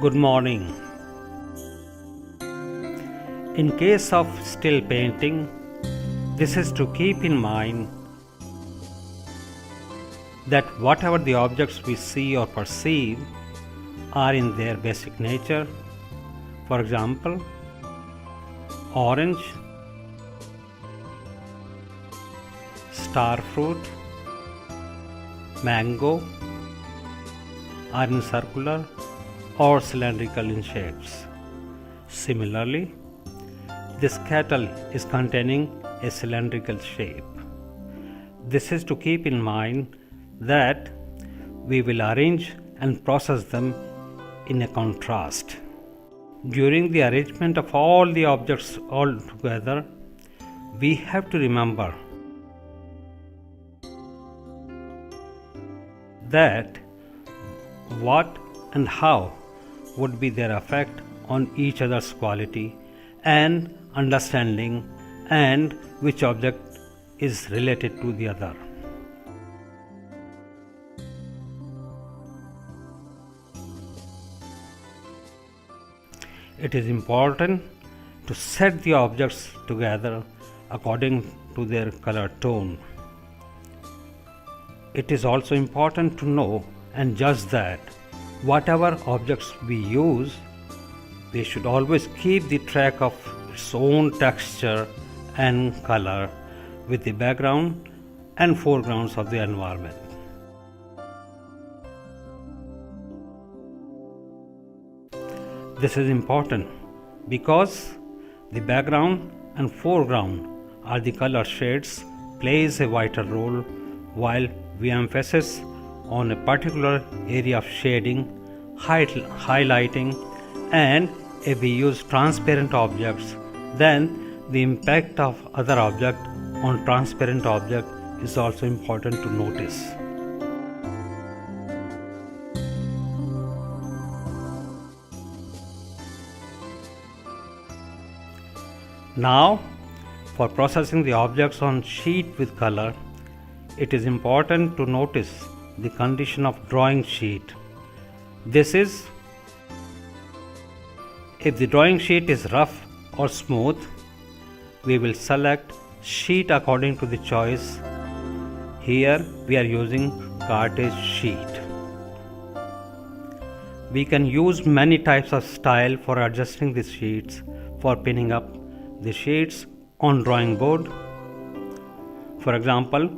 Good morning. In case of still painting, this is to keep in mind that whatever the objects we see or perceive are in their basic nature. For example, orange, star fruit, mango are in circular or cylindrical in shapes. Similarly, this kettle is containing a cylindrical shape. This is to keep in mind that we will arrange and process them in a contrast. During the arrangement of all the objects all together, we have to remember that what and how would be their effect on each other's quality and understanding, and which object is related to the other. It is important to set the objects together according to their color tone. It is also important to know and judge that whatever objects we use, we should always keep the track of its own texture and color with the background and foregrounds of the environment. This is important because the background and foreground are the color shades plays a vital role, while we emphasize on a particular area of shading, highlighting, and if we use transparent objects, then the impact of other object on transparent object is also important to notice. Now, for processing the objects on sheet with color, it is important to notice the condition of drawing sheet. This is, if the drawing sheet is rough or smooth, we will select sheet according to the choice. Here we are using cartridge sheet. We can use many types of style for adjusting the sheets for pinning up the sheets on drawing board. For example,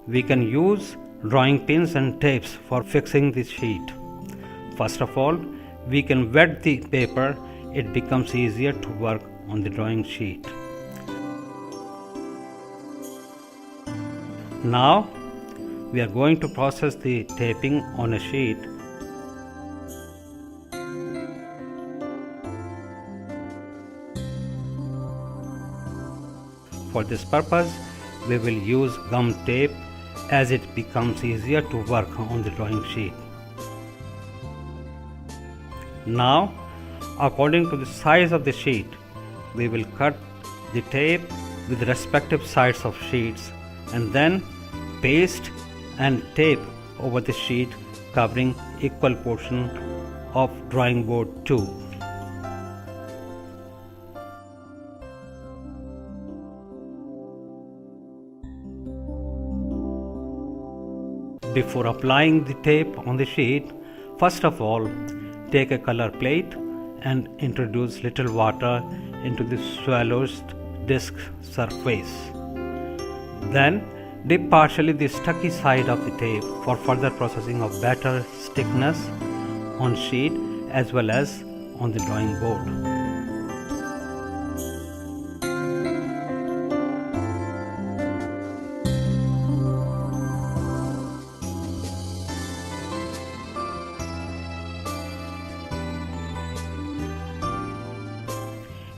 we can use drawing pins and tapes for fixing the sheet. First of all, we can wet the paper. It becomes easier to work on the drawing sheet. Now, we are going to process the taping on a sheet. For this purpose, we will use gum tape as it becomes easier to work on the drawing sheet. Now, according to the size of the sheet, we will cut the tape with respective sides of sheets and then paste and tape over the sheet covering equal portion of drawing board 2. Before applying the tape on the sheet, first of all, take a color plate and introduce little water into the swallowed disc surface. Then dip partially the stucky side of the tape for further processing of better stiffness on sheet as well as on the drawing board.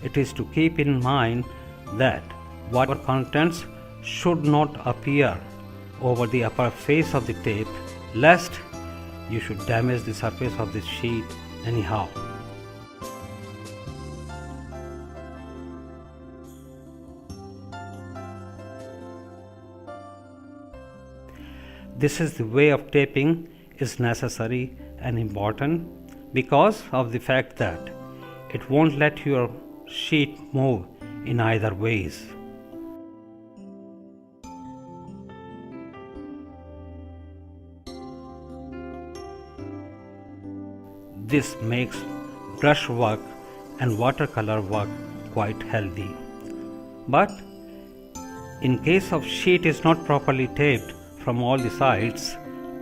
It is to keep in mind that water contents should not appear over the upper face of the tape, lest you should damage the surface of the sheet anyhow. This is the way of taping is necessary and important because of the fact that it won't let your sheet move in either ways. This makes brush work and watercolor work quite healthy. But in case of sheet is not properly taped from all the sides,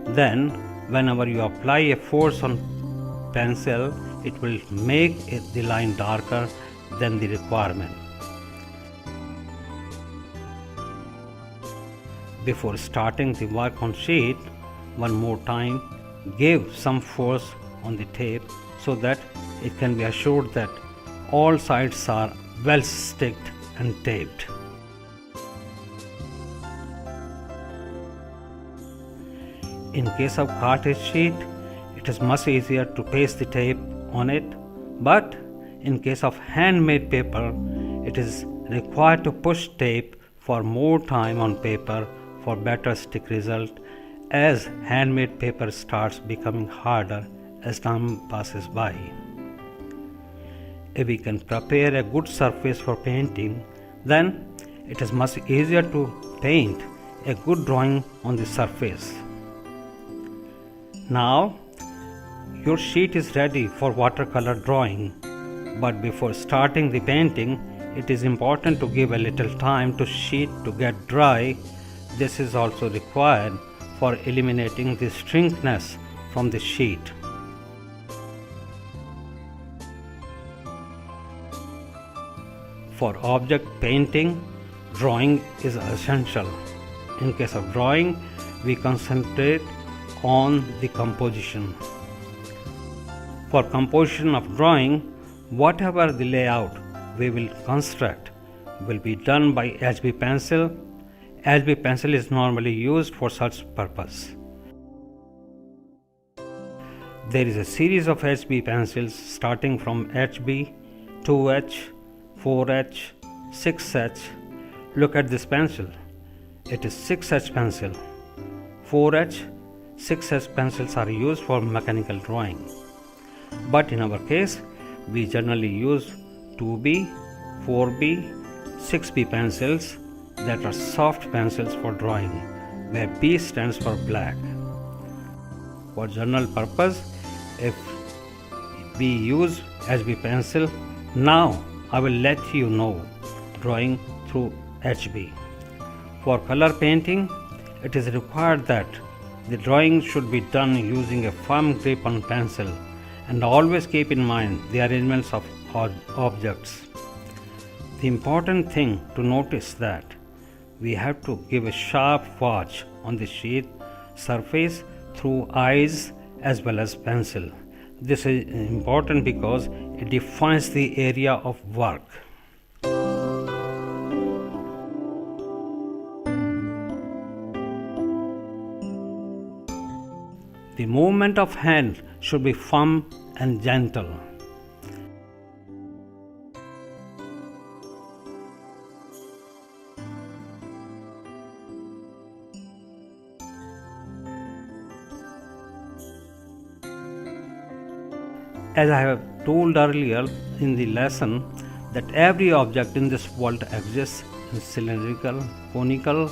then whenever you apply a force on pencil, it will make the line darker than the requirement. Before starting the work on sheet, one more time give some force on the tape so that it can be assured that all sides are well sticked and taped. In case of cartridge sheet, it is much easier to paste the tape on it, but in case of handmade paper, it is required to push tape for more time on paper for better stick result, as handmade paper starts becoming harder as time passes by. If we can prepare a good surface for painting, then it is much easier to paint a good drawing on the surface. Now your sheet is ready for watercolor drawing, but before starting the painting, it is important to give a little time to sheet to get dry. This is also required for eliminating the shrinkness from the sheet. For object painting, drawing is essential. In case of drawing, we concentrate on the composition. For composition of drawing, whatever the layout we will construct will be done by HB pencil. HB pencil is normally used for such purpose. There is a series of HB pencils starting from HB, 2H, 4H, 6H. Look at this pencil. It is 6H pencil. 4H, 6H pencils are used for mechanical drawing. But in our case, we generally use 2B, 4B, 6B pencils that are soft pencils for drawing, where B stands for black. For general purpose, if we use HB pencil, now I will let you know drawing through HB. For color painting, it is required that the drawing should be done using a firm grip on pencil, and always keep in mind the arrangements of objects. The important thing to notice that we have to give a sharp watch on the sheet surface through eyes as well as pencil. This is important because it defines the area of work. The movement of hand should be firm and gentle. As I have told earlier in the lesson, that every object in this world exists in cylindrical, conical,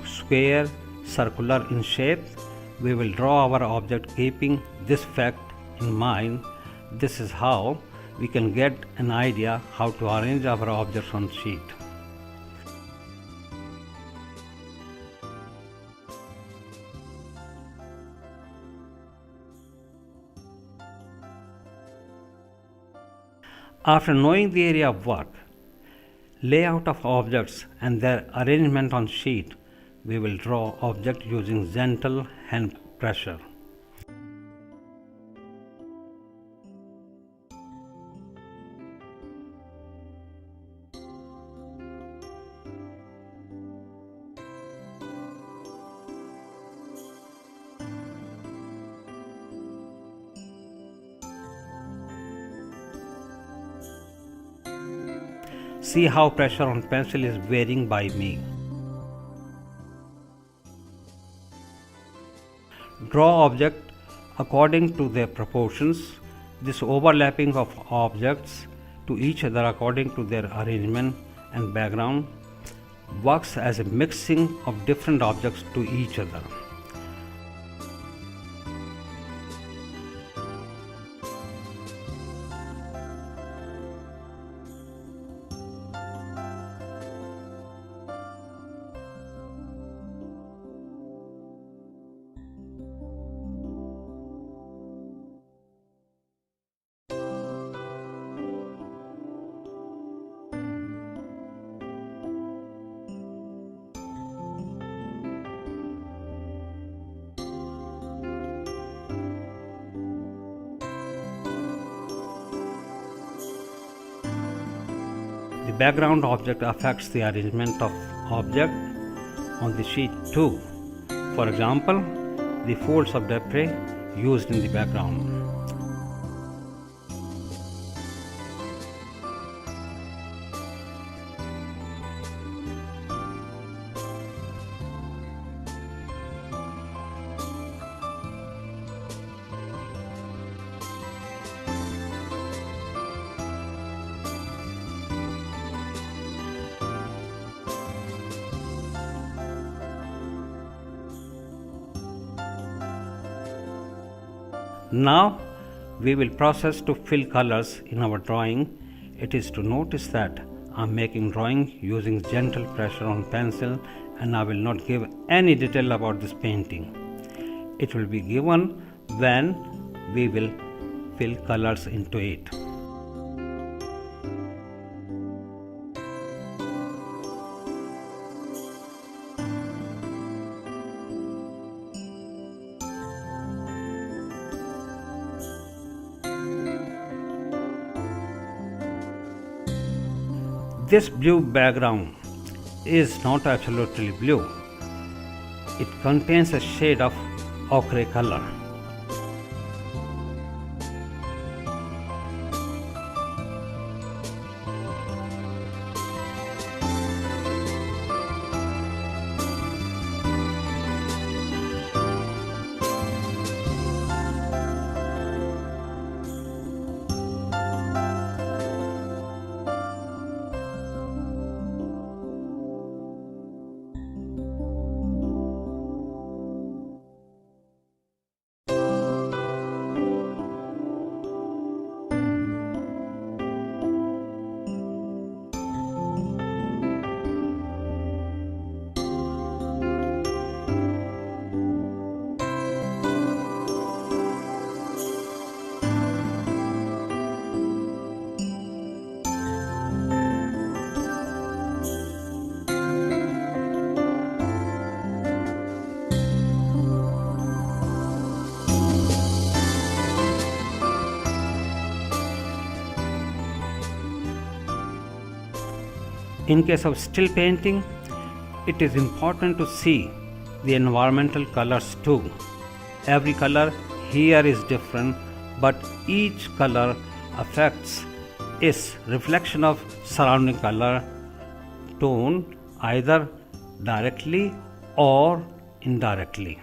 square, circular in shape. We will draw our object keeping this fact in mind. This is how we can get an idea how to arrange our objects on sheet. After knowing the area of work, layout of objects and their arrangement on sheet, we will draw object using gentle hand pressure. See how pressure on pencil is varying by me. Draw object according to their proportions. This overlapping of objects to each other according to their arrangement and background works as a mixing of different objects to each other. The background object affects the arrangement of object on the sheet too. For example, the folds of debris used in the background. Now we will process to fill colors in our drawing. It is to notice that I am making drawing using gentle pressure on pencil, and I will not give any detail about this painting. It will be given when we will fill colors into it. This blue background is not absolutely blue. It contains a shade of ochre color. In case of still painting, it is important to see the environmental colors too. Every color here is different, but each color affects its reflection of surrounding color tone either directly or indirectly.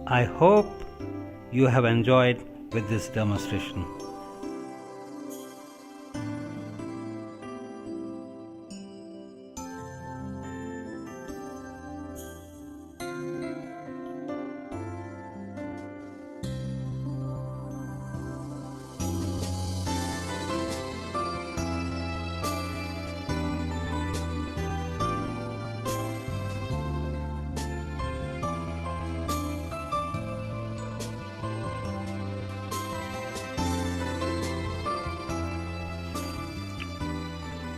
I hope you have enjoyed with this demonstration.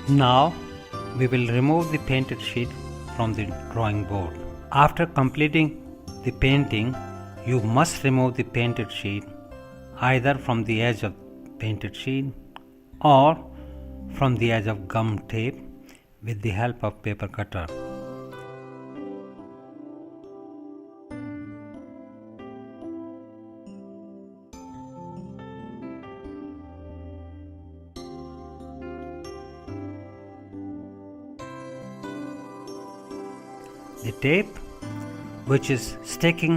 Now we will remove the painted sheet from the drawing board. After completing the painting, you must remove the painted sheet either from the edge of painted sheet or from the edge of gum tape with the help of paper cutter. The tape, which is sticking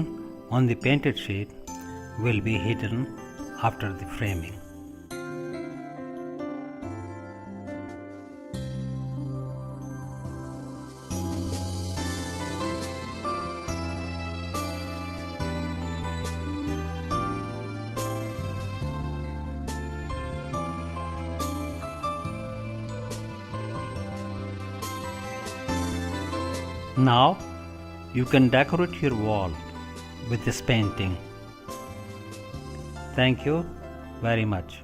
on the painted sheet, will be hidden after the framing. Now you can decorate your wall with this painting. Thank you very much.